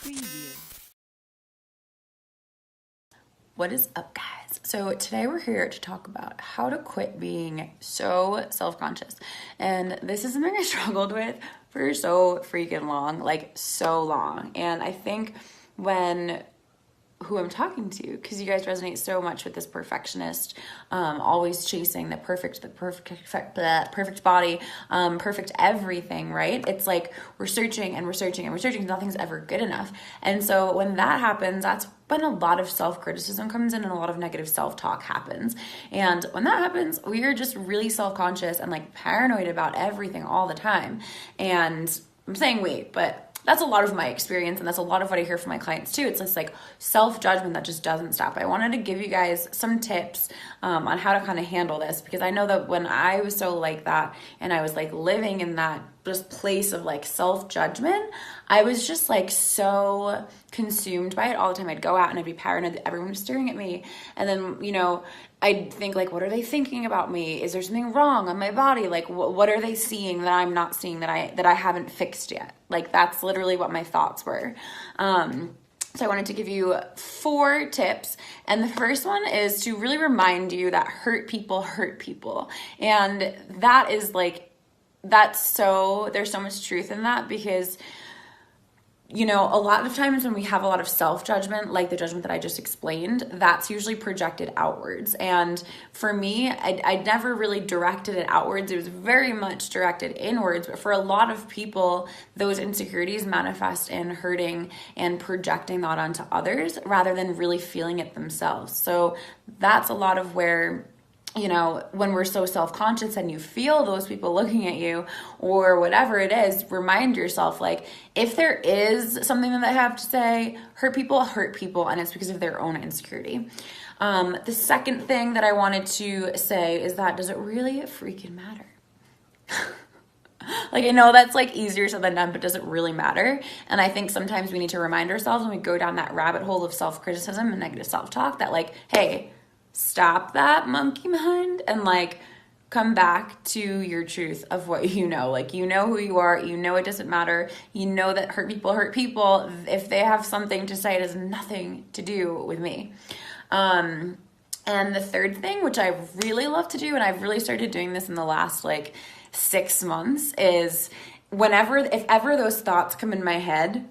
Preview. What is up, guys? So today we're here to talk about how to quit being so self-conscious. And this is something I struggled with for so freaking long, like so long. And I think when who I'm talking to, because you guys resonate so much with this perfectionist, always chasing the perfect body, perfect everything, right? It's like we're searching and we're searching and we're searching. Nothing's ever good enough. And so when that happens, that's when a lot of self-criticism comes in and a lot of negative self-talk happens. And when that happens, we are just really self-conscious and like paranoid about everything all the time. And I'm saying but that's a lot of my experience, and that's a lot of what I hear from my clients too. It's this like self-judgment that just doesn't stop. I wanted to give you guys some tips on how to kind of handle this, because I know that when I was so like that and I was like living in that just place of like self-judgment, I was just like so consumed by it all the time. I'd go out and I'd be paranoid that everyone was staring at me, and then I'd think like, what are they thinking about me? Is there something wrong on my body? Like, what are they seeing that I'm not seeing, that I haven't fixed yet? Like, that's literally what my thoughts were. So I wanted to give you 4 tips. And the first one is to really remind you that hurt people hurt people. And that is like, there's so much truth in that, because a lot of times when we have a lot of self-judgment, like the judgment that I just explained, that's usually projected outwards. And for me, I never really directed it outwards. It was very much directed inwards. But for a lot of people, those insecurities manifest in hurting and projecting that onto others rather than really feeling it themselves. So that's a lot of where when we're so self-conscious and you feel those people looking at you or whatever it is, remind yourself, like, if there is something that I have to say, hurt people, and it's because of their own insecurity. The second thing that I wanted to say is that, does it really freaking matter? Like, I know that's like easier said than done, but does it really matter? And I think sometimes we need to remind ourselves when we go down that rabbit hole of self-criticism and negative self-talk that, like, hey, stop that monkey mind and like come back to your truth of what you know. Like, you know who you are, it doesn't matter. You know that hurt people. If they have something to say, it has nothing to do with me. And the third thing, which I really love to do, and I've really started doing this in the last like 6 months, is if ever those thoughts come in my head,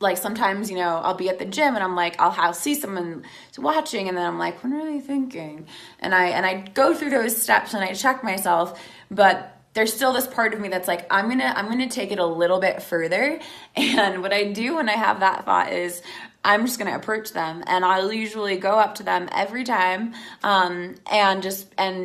like sometimes, I'll be at the gym and I'm like, I'll see someone watching, and then I'm like, what are they thinking? And I go through those steps and I check myself, but there's still this part of me that's like, I'm gonna take it a little bit further. And what I do when I have that thought is I'm just gonna approach them, and I'll usually go up to them every time and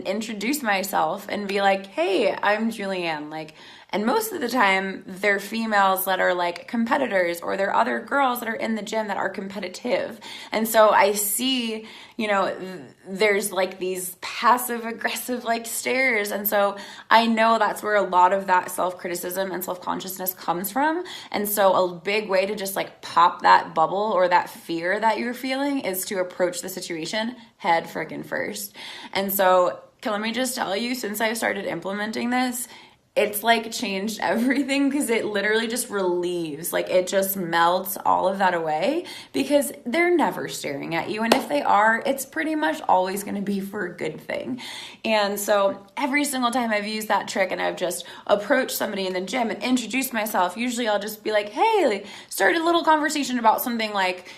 introduce myself and be like, hey, I'm Julianne, and most of the time, they're females that are like competitors, or they're other girls that are in the gym that are competitive. And so I see, there's like these passive aggressive like stares. And so I know that's where a lot of that self-criticism and self-consciousness comes from. And so a big way to just like pop that bubble or that fear that you're feeling is to approach the situation head freaking first. And so let me just tell you, since I started implementing this, it's like changed everything, because it literally just relieves, like it just melts all of that away, because they're never staring at you. And if they are, it's pretty much always going to be for a good thing. And so every single time I've used that trick and I've just approached somebody in the gym and introduced myself, usually I'll just be like, hey, start a little conversation about something like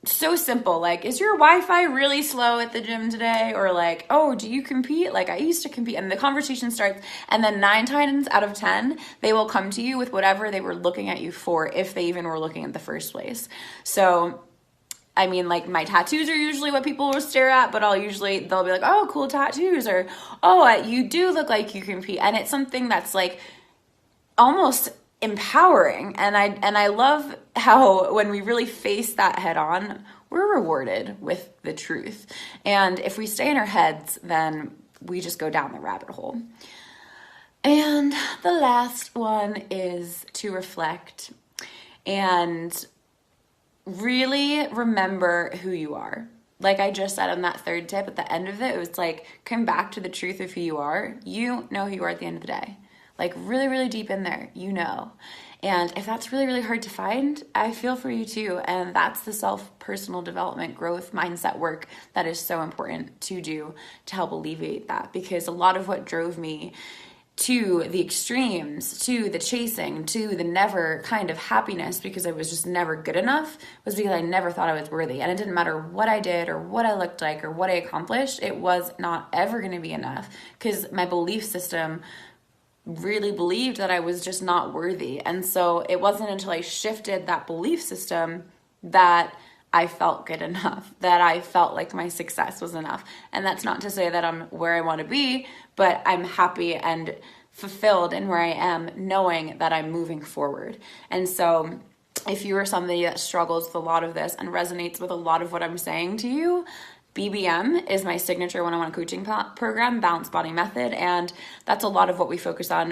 so simple, like, is your Wi-Fi really slow at the gym today? Or like, oh, do you compete? Like, I used to compete. And the conversation starts, and then 9 times out of 10, they will come to you with whatever they were looking at you for, if they even were looking in the first place. So I mean, like, my tattoos are usually what people will stare at, but they'll be like, oh, cool tattoos, or, oh, you do look like you compete. And it's something that's like almost empowering. And I love how when we really face that head on, we're rewarded with the truth. And if we stay in our heads, then we just go down the rabbit hole. And the last one is to reflect and really remember who you are. Like I just said on that third tip, at the end of it, it was like, come back to the truth of who you are. You know who you are at the end of the day. like really, really deep in there, you know. And if that's really, really hard to find, I feel for you too. And that's the personal development, growth, mindset work that is so important to do to help alleviate that. Because a lot of what drove me to the extremes, to the chasing, to the never kind of happiness, because I was just never good enough, was because I never thought I was worthy. And it didn't matter what I did or what I looked like or what I accomplished, it was not ever going to be enough, because my belief system really believed that I was just not worthy. And so it wasn't until I shifted that belief system that I felt good enough, that I felt like my success was enough. And that's not to say that I'm where I want to be, but I'm happy and fulfilled in where I am, knowing that I'm moving forward. And so if you are somebody that struggles with a lot of this and resonates with a lot of what I'm saying to you, BBM is my signature one-on-one coaching program, Balanced Body Method, and that's a lot of what we focus on.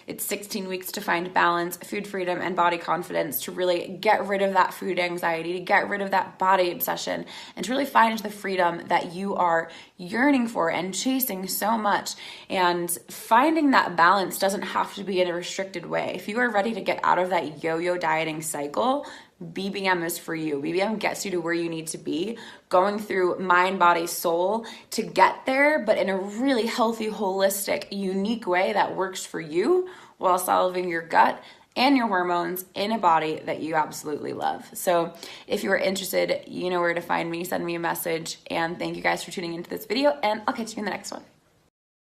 It's 16 weeks to find balance, food freedom, and body confidence, to really get rid of that food anxiety, to get rid of that body obsession, and to really find the freedom that you are yearning for and chasing so much. And finding that balance doesn't have to be in a restricted way. If you are ready to get out of that yo-yo dieting cycle, BBM is for you. BBM gets you to where you need to be, going through mind, body, soul to get there, but in a really healthy, holistic, unique way that works for you while solving your gut and your hormones in a body that you absolutely love. So if you're interested, you know where to find me. Send me a message. And thank you guys for tuning into this video, and I'll catch you in the next one.